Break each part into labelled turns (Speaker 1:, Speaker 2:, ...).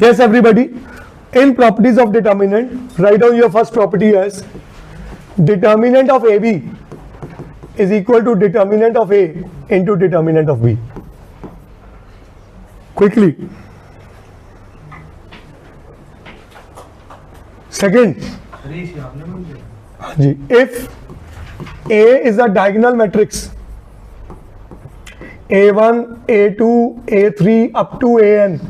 Speaker 1: Yes, everybody. In properties of determinant, write down your first property as determinant of AB is equal to determinant of A into determinant of B. Quickly. Second, if A is a diagonal matrix, A1, A2, A3 up to AN.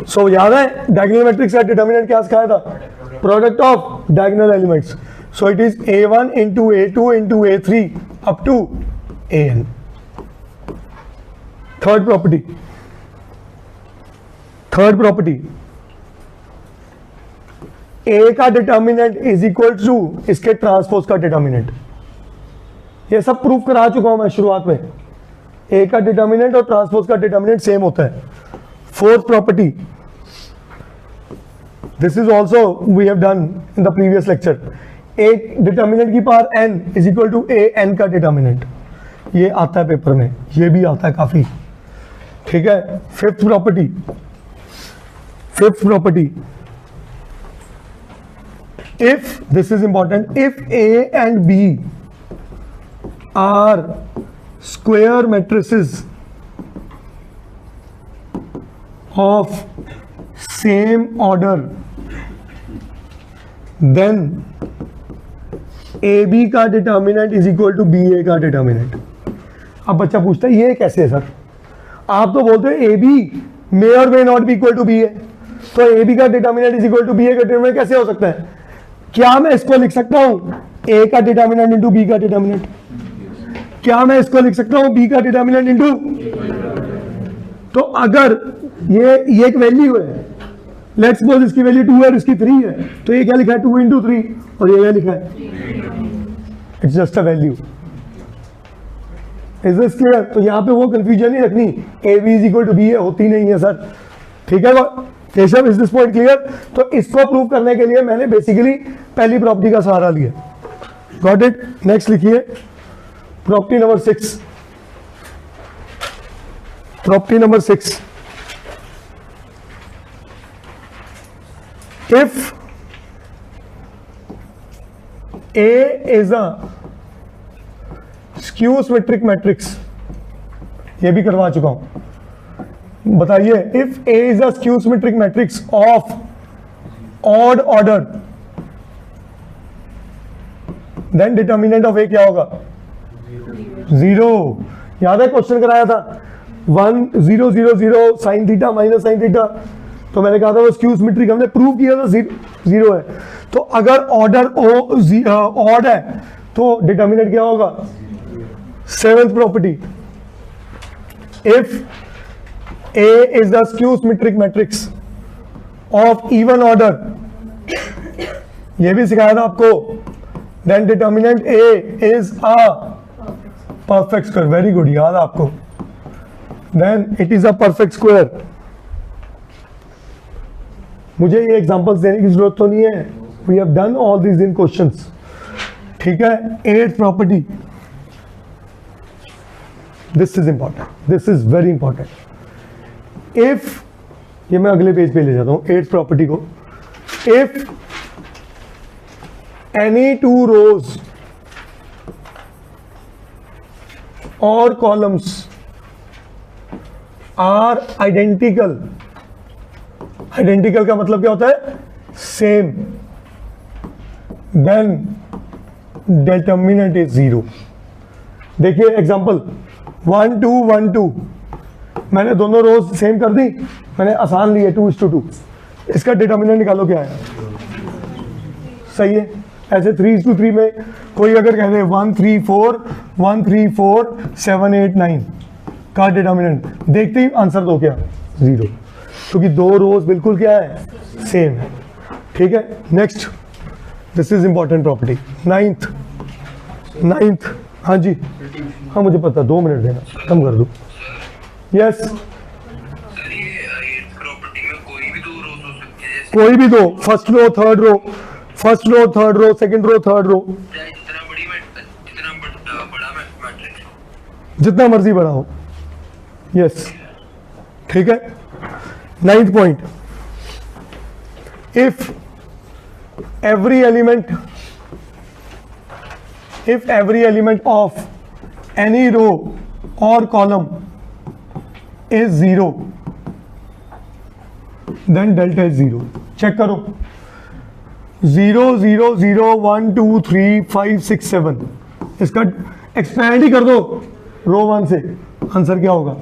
Speaker 1: So याद है diagonal matrix का determinant क्या सिखाया था? Product of diagonal elements. So it is A1 into A2 into A3 up to AN. Third property A का determinant is equal to इसके transpose का determinant. ये सब प्रूफ करा चुका हूं मैं शुरुआत में. A का डिटर्मिनेंट और ट्रांसपोज का डिटर्मिनेंट सेम होता है. Fourth property, this is also we have done in the previous lecture. एक डिटर्मिनेंट की power n is equal to A n का डिटर्मिनेंट. ये आता है पेपर में, ये भी आता है काफी. ठीक है. Fifth property, if this is important, if A and B are square matrices of same order, then AB का determinant is equal to BA का डिटर्मिनेंट. अब बच्चा पूछता है ये कैसे है सर? आप तो बोलते हो AB may और may not be equal to BA, तो AB का determinant is equal to BA का डिटर्मिनेंट कैसे हो सकता है? क्या मैं इसको लिख सकता हूं A का डिटर्मिनेंट इंटू B का डिटर्मिनेंट? क्या मैं इसको लिख सकता हूं B का डिटर्मिनेंट इंटू? तो अगर ये एक वैल्यू है, लेट्स सपोज इसकी वैल्यू 2 है और इसकी 3 है, तो ये क्या लिखा है? 2 into 3 और ये क्या लिखा है? It's just a value. Is this clear? तो यहां पे वो कंफ्यूजन नहीं रखनी AB is equal to B होती नहीं है सर. ठीक है Keshav, is this point clear? तो इसको प्रूव करने के लिए मैंने बेसिकली पहली प्रॉपर्टी का सहारा लिया. Got it? नेक्स्ट लिखिए property number 6. Property number 6, if A is a skew symmetric matrix, ये भी करवा चुका हूं. बताइए, if A is a skew symmetric matrix of odd order, then determinant of A क्या होगा? 0. याद है क्वेश्चन कराया था 1 0 0 0 sine theta minus sine theta, तो मैंने कहा था वो स्क्यू सिमेट्रिक, हमने प्रूव किया था 0 है. तो अगर ऑर्डर ऑड है तो डिटर्मिनेंट क्या होगा? Seventh property, if A is the skew symmetric matrix of even order, ये भी सिखाया था आपको, then determinant A is a perfect square. Very good, याद है आपको. then it is a perfect square. मुझे ये एग्जांपल्स देने की जरूरत तो नहीं है, we have done all this in questions. ठीक है. Eighth property, this is important, this is very important. If, ये मैं अगले पेज पे ले जाता हूं एट्थ प्रॉपर्टी को. इफ एनी टू रोज और कॉलम्स आर आइडेंटिकल, आइडेंटिकल का मतलब क्या होता है? Same, then determinant is 0. देखिए एग्जांपल 1 2 1 2, मैंने दोनों रोज सेम कर दी, मैंने आसान ली है 2:2. इसका डिटर्मिनेंट निकालो क्या है? सही है. ऐसे 3:3 में कोई अगर कह दे 1 3 4 1 3 4 7 8 9 का डिटर्मिनेंट, देखते ही आंसर दो क्या? 0, क्योंकि दो रोज बिल्कुल क्या है? सेम है. ठीक है. Next, this is important property. Ninth, हाँ जी, हाँ मुझे पता, 2 मिनट देना, कम कर दो. यस, कोई भी दो, first row third row, first row third row, second row third row, जितना मर्जी बड़ा हो. यस. ठीक है. Ninth point, if every element of any row or column is 0, then delta is 0. Check करो, 0 0 0 1 2 3 5 6 7, इसका एक्सपैंड ही कर दो रो 1 से, आंसर क्या होगा?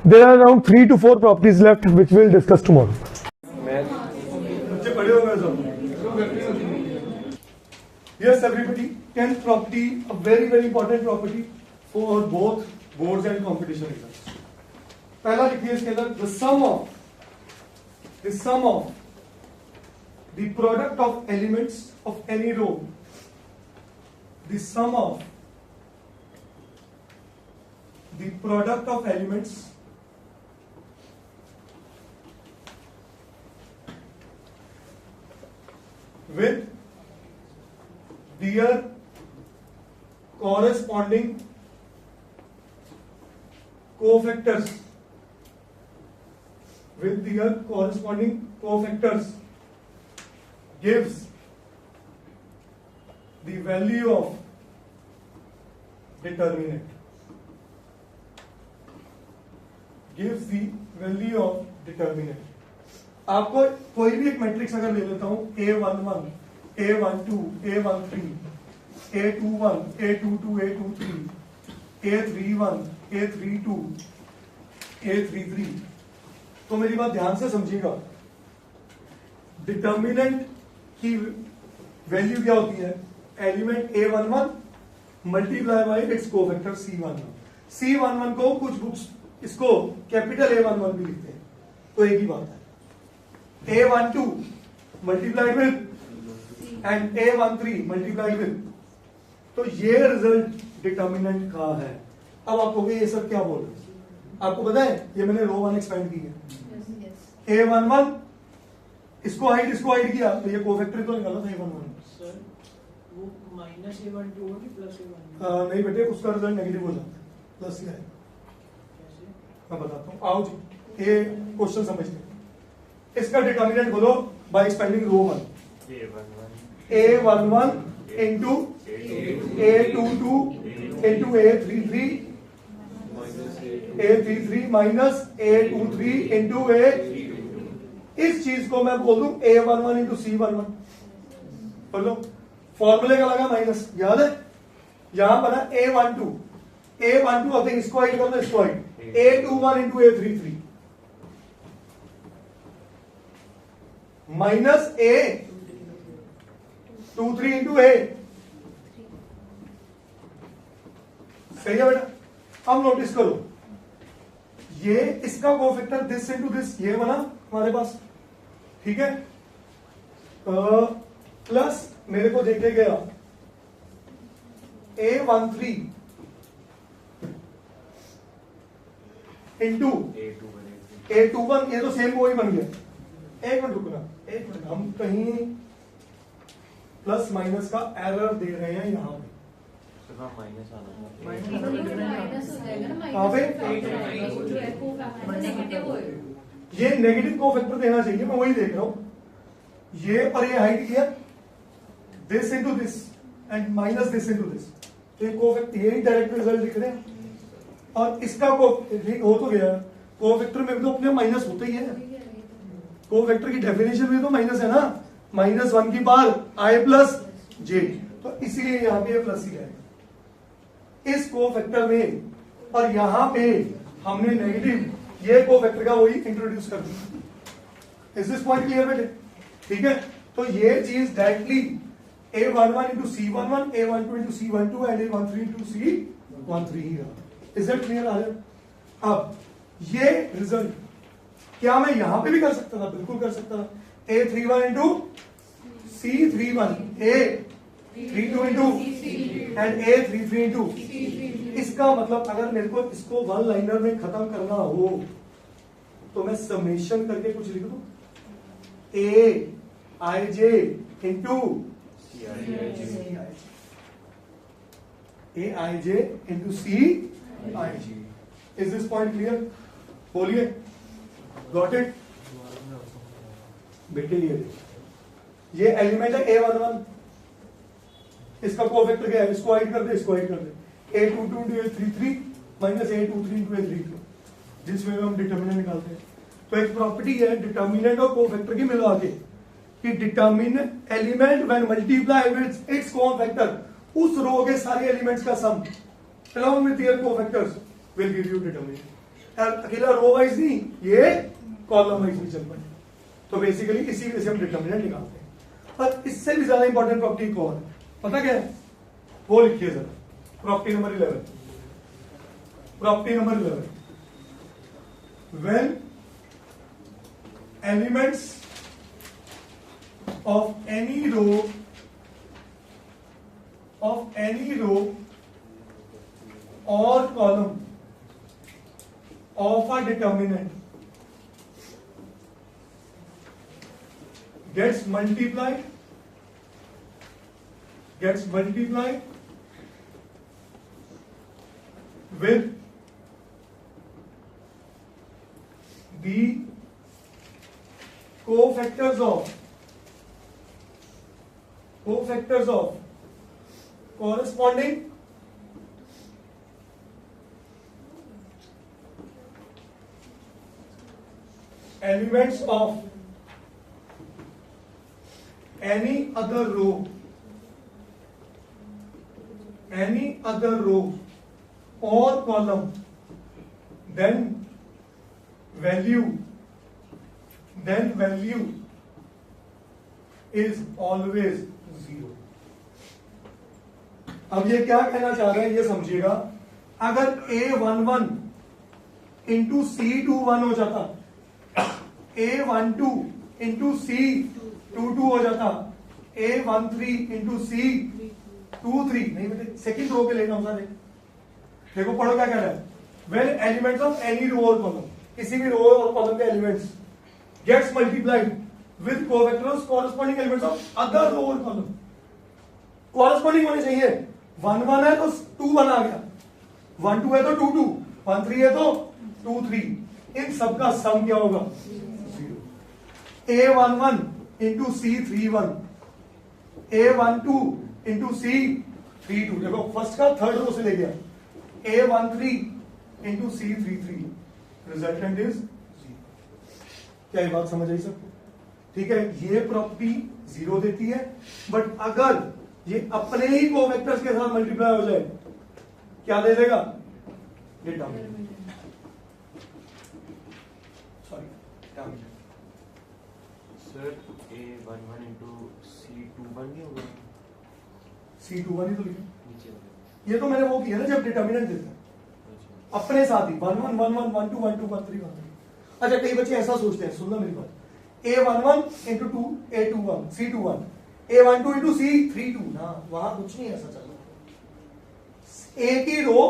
Speaker 1: There are around 3 to 4 properties left which we'll discuss tomorrow. बच्चे पढ़े हो गए सब? Yes everybody, 10th property, a very very important property for both boards and competition exams. पहला लिखिए इसके अंदर, the sum of the product of elements of any row, the sum of the product of elements with their corresponding cofactors gives the value of determinant. आपको कोई भी एक matrix अगर ले लेता हूं, A11, A12, A13, A21, A22, A23, A31, A32, A33, तो मेरी बात ध्यान से समझिएगा, डिटर्मिनेंट की वैल्यू क्या होती है? Element A11 multiply by it's cofactor C11. C11 को कुछ बुक्स इसको कैपिटल A11 भी लिखते हैं, तो एक ही बात है. A12 multiplied with and A13 multiplied with, तो ये रिजल्ट डिटर्मिनेंट का है. अब आप कहोगे ये सब क्या बोल रहे हैं? आपको पता है ये मैंने रो 1 एक्सपेंड की है. A11 इसको हाइड किया, तो ये कोफैक्टर तो निकाला था A11.
Speaker 2: सर वो माइनस A12 होगी प्लस A12?
Speaker 1: नहीं बेटे, उसका रिजल्ट नेगेटिव हो जाता है, प्लस ही आएगा. मैं बताता हूँ, आओ जी ये क्वेश्चन समझते हैं. इसका डिटर्मिनेंट बोलो by expanding row 1. A11 into A22 into A33 minus A23 into A. इस चीज को मैं बोल दूं A11 इंटू C11. बोलो फॉर्मूले का लगा माइनस, याद है? यहां बना A12 अब इसको हाइड कर दो, इसको hide A21 into A33 minus A23 into A. सही है बेटा? अब नोटिस करो, ये इसका कोफैक्टर दिस इंटू दिस, ये बना हमारे पास, ठीक है? प्लस मेरे को देखे गया A13 इंटू A21, ये तो सेम वही बन गया. एक मिनट रुकना, हम कहीं प्लस माइनस का एरर दे रहे हैं यहां पे.
Speaker 2: माइनस आना
Speaker 1: ये नेगेटिव कोफैक्टर देना चाहिए, मैं वही देख रहा हूं. ये और ये हाइड किया, this into this and minus this into this, तो ये कोफैक्टर, यही डायरेक्ट रिजल्ट लिख रहे हैं. और इसका हो तो गया, कोफैक्टर में भी तो अपने माइनस होता ही है. कोफैक्टर की डेफिनेशन में तो माइनस है ना, -1 की पावर I प्लस J, तो इसीलिए यहां पे प्लस ही है इस कोफैक्टर में. और यहां पे हमने नेगेटिव ये कोफैक्टर का वही इंट्रोड्यूस कर दिया. इज दिस पॉइंट क्लियर बेटे? ठीक है, तो ये चीज directly A11 into C11, A12 into C12 and A13 into C13 ही रहा. Is that clear? अब ये रिजल्ट क्या मैं यहां पे भी कर सकता था? बिल्कुल कर सकता था. A31 into C31, A32 into and A33 into. इसका मतलब अगर मेरे को इसको वन लाइनर में खत्म करना हो तो मैं समेशन करके कुछ लिख दूं, AIJ into AIJ into CIJ. Is this point clear? बोलिए. गॉट इट बेटे? ये एलिमेंट है A11, इसका कोफैक्टर क्या है? इसको ऐड कर दे, इसको ऐड कर दे, A22 into A33 minus A23 into A32, जिसमें हम डिटर्मिनेंट निकालते हैं। तो एक प्रॉपर्टी है डिटर्मिनेंट और कोफैक्टर की मिला के कि determine element when multiply with its cofactor, उस रो के सारे एलिमेंट्स का सम along with their cofactors will give you determinant। अकेला रो वाइज नहीं, ये कॉलम वाइज भी चल पड़े। तो बेसिकली इसी वजह से हम डिटर्मिनेंट निकालते हैं। पर इससे भी ज्यादा इंपॉर्टेंट प्रॉपर्टी कौन है पता क्या है? वो लिखिए sir, property number 11। Property number 11, when elements of any row or column of a determinant gets multiplied with the cofactors of corresponding elements of any other row or column, then value is always 0। अब ये क्या कहना चाह रहे हैं ये समझिएगा। अगर A11 इंटू C21 हो जाता, A12 इंटू C22 हो जाता, A13 इंटू C23, नहीं बेटे सेकेंड रो पे लेना होता है। देखो पढ़ो क्या कह रहा है, when elements of any row और कॉलम, किसी भी रो और कॉलम के elements gets multiplied with cofactors corresponding elements of other row और कॉलम। कॉरस्पॉन्डिंग होने चाहिए, 1 1 है तो 2 1 आ गया, 1 2 है तो 2 2, 1 3 है तो 2 3, इन सबका सम क्या होगा? 0। A11 into C31, A12 into C32, देखो फर्स्ट का थर्ड रो से ले गया, A13 into C33, resultant is 0। क्या ये बात समझ आई सबको? ठीक है, ये प्रॉपर्टी 0 देती है, बट अगर ये अपने ही कोवेक्टर्स के साथ मल्टीप्लाई हो जाए क्या दे देगा? Determinant, sorry
Speaker 3: sir A11 into C21 नहीं होगा?
Speaker 1: C21 ही तो लिखा,
Speaker 3: नीचे होगा।
Speaker 1: ये तो मैंने वो किया ना जब डिटर्मिनेंट देता है अपने साथ ही 1 1 1 1 1 2 1 2 1 3 1 3। अच्छा कई बच्चे ऐसा सोचते हैं, सुनना मेरी बात, A11 into 2 A21 C21, A12 into C32 ना, वहां कुछ नहीं ऐसा चल रहा। एक ही रो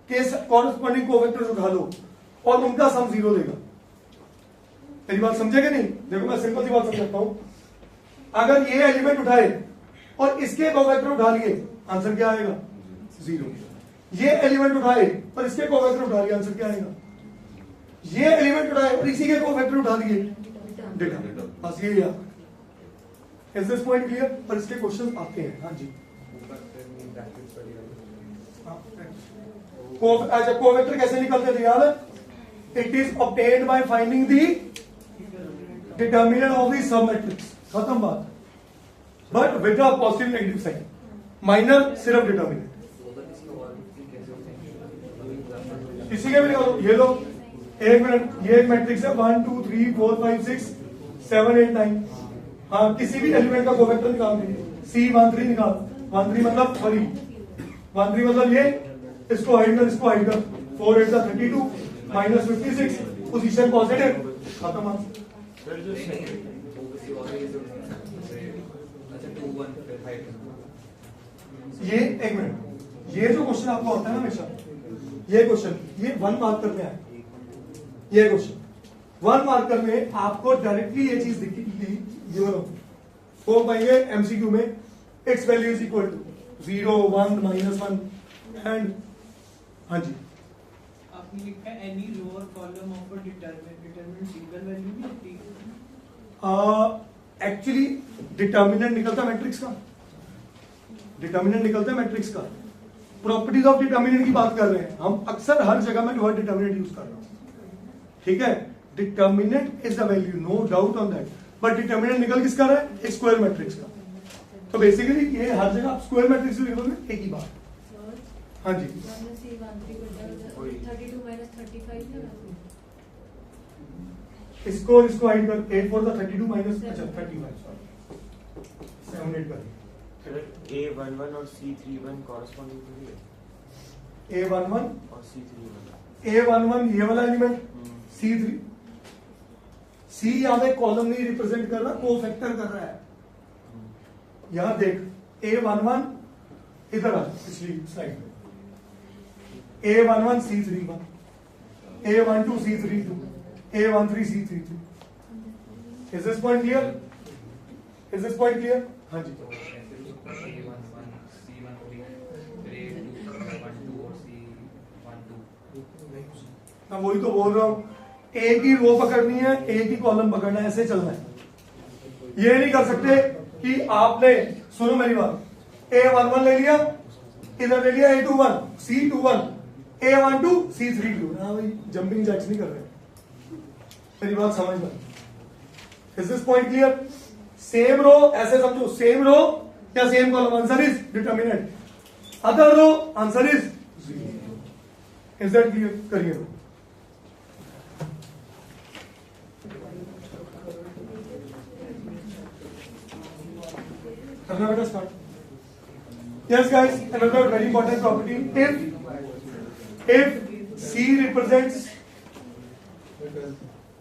Speaker 1: के कॉरस्पॉन्डिंग कोवेक्टर्स उठा लो और उनका सम 0 देगा। मेरी बात समझेगा नहीं? देखो मैं सिंपल सी बात समझाता हूं, अगर ये एलिमेंट उठाए और इसके कोवेक्टर उठा लिए, आंसर क्या आएगा? 0। ये एलिमेंट उठाए और इसके कोवेक्टर उठा लिए, आंसर क्या आएगा? ये एलिमेंट उठाए और इसी के कोवेक्टर उठा लिए, डेटा। बस ये याद, इज दिस पॉइंट क्लियर? पर इसके क्वेश्चन आते हैं। हाँ जी, अच्छा कोवेक्टर कैसे निकलते थे यार? It is obtained by finding the determinant of the sub matrix, खत्म बात। But with a positive negative sign, minor सिर्फ डिटर्मिनेंट। किसी के भी निकालो, ये लो एक मिनट, ये एक मैट्रिक्स है 1 2 3 4 5 6 7 8 9। हाँ, किसी भी एलिमेंट का कोवेक्टर निकाल दीजिए, C13 निकाल, 13 मतलब 3, 13 मतलब ये, इसको हाइड कर, इसको हाइड कर, 4 8 32 माइनस 56, पोजीशन पॉजिटिव, खत्म आंसर। ये एक मिनट, ये जो क्वेश्चन आपको आता है ना हमेशा, ये क्वेश्चन, ये 1 मार्कर में है, ये क्वेश्चन 1 मार्कर में आपको डायरेक्टली ये चीज दिखेगी, ये बोलो वो पाएंगे एमसीक्यू में, its value is equal to 0 1 -1 and, हाँ जी
Speaker 2: आप आपने लिखा है any lower column of a determinant single value भी होती है।
Speaker 1: एक्चुअली डिटर्मिनेंट निकलता है मैट्रिक्स का, डिटर्मिनेंट निकलता है मैट्रिक्स का। प्रॉपर्टीज ऑफ डिटर्मिनेंट की बात कर रहे हैं हम, अक्सर हर जगह में वर्ड डिटर्मिनेंट यूज कर रहा हूं, ठीक है। Determinant is the value, no doubt on that, but determinant निकल किसका रहा है? एक स्क्वायर मैट्रिक्स का। तो बेसिकली ये हर जगह आप स्क्वायर मैट्रिक्स लिख दोगे, एक ही बात। हाँ जी, इसको हाइड कर, 8 4 32 माइनस, अच्छा 35, सॉरी 7 8 कर
Speaker 3: A11 और C31 कॉरेस्पॉन्डिंग टू है
Speaker 1: A11
Speaker 3: और C31
Speaker 1: A11 ये वाला एलिमेंट, C3 C यहां पे कॉलम नहीं रिप्रेजेंट कर रहा, कोफैक्टर कर रहा है। यहां देख A11 इधर आ पिछली स्लाइड में, A11 C31, A12 C32, A13 C32। Is this point clear? Is this point clear? हाँ जी। मैं वही तो बोल रहा हूं, एक ही रो पकड़नी है, एक ही कॉलम पकड़ना है, ऐसे चलना है। ये नहीं कर सकते कि आपने, सुनो मेरी बात, A11 ले लिया, इधर ले लिया A21, C21, A12, C32। हाँ भाई, जंपिंग जैक्स नहीं कर रहे, मेरी बात समझना। Is this point clear? Same row ऐसे समझो, सेम रो या same column, answer is determinant. Other row, answer is zero. Is that clear? करिए। करना बेटा start. Yes guys, another very important property, if C represents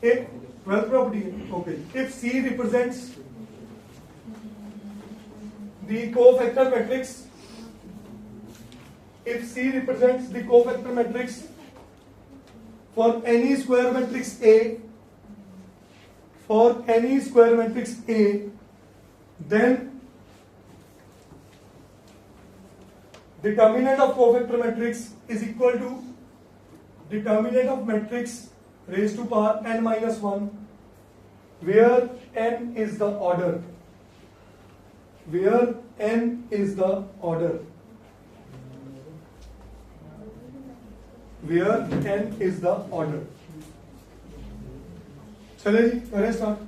Speaker 1: a 12th property, okay, if C represents the cofactor matrix, if C represents the cofactor matrix for any square matrix A, for any square matrix A, then determinant of cofactor matrix is equal to determinant of matrix raised to power n minus 1, where n is the order, where n is the order, where n is the order। चले जी, करें start.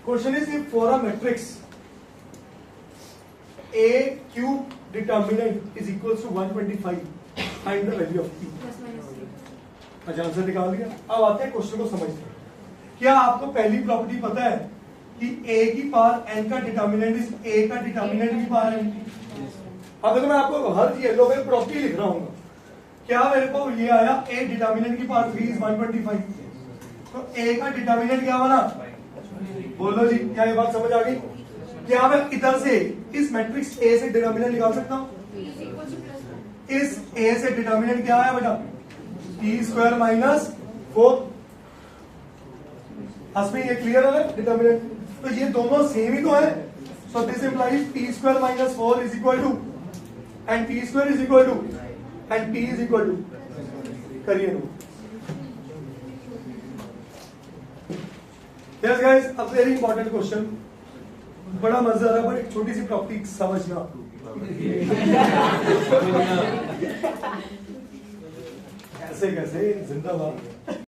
Speaker 1: Question is, if for a matrix A cube determinant is equals to 125, find the value of P। अच्छा, answer निकाल दिया। अब आते हैं question को समझते हैं। क्या आपको पहली प्रॉपर्टी पता है कि A की पावर n का डिटर्मिनेंट इज A का डिटर्मिनेंट की पावर n। अब तो मैं आपको हर येलो में प्रॉपर्टी लिख रहा हूँ। क्या मेरे को ये आया, A डिटर्मिनेंट की पावर 3 इज 125, तो A का डिटर्मिनेंट क्या बना? बोलो जी, क्या ये बात समझ आ गई? क्या मैं इधर से इस मैट्रिक्स ए से डिटर्मिनेंट निकाल सकता हूं? इस ए से डिटर्मिनेंट क्या आया बेटा? T square minus 4। हंसमें ये क्लियर है डिटर्मिनेंट? तो ये दोनों सेम ही तो है। So this implies T square minus 4 is equal to, and T square is equal to, and T is equal to, करिए नो। Yes guys, a very important question, बड़ा मजा आ रहा है, पर एक छोटी सी प्रॉपर्टी समझना। ऐसे कैसे, जिंदाबाद।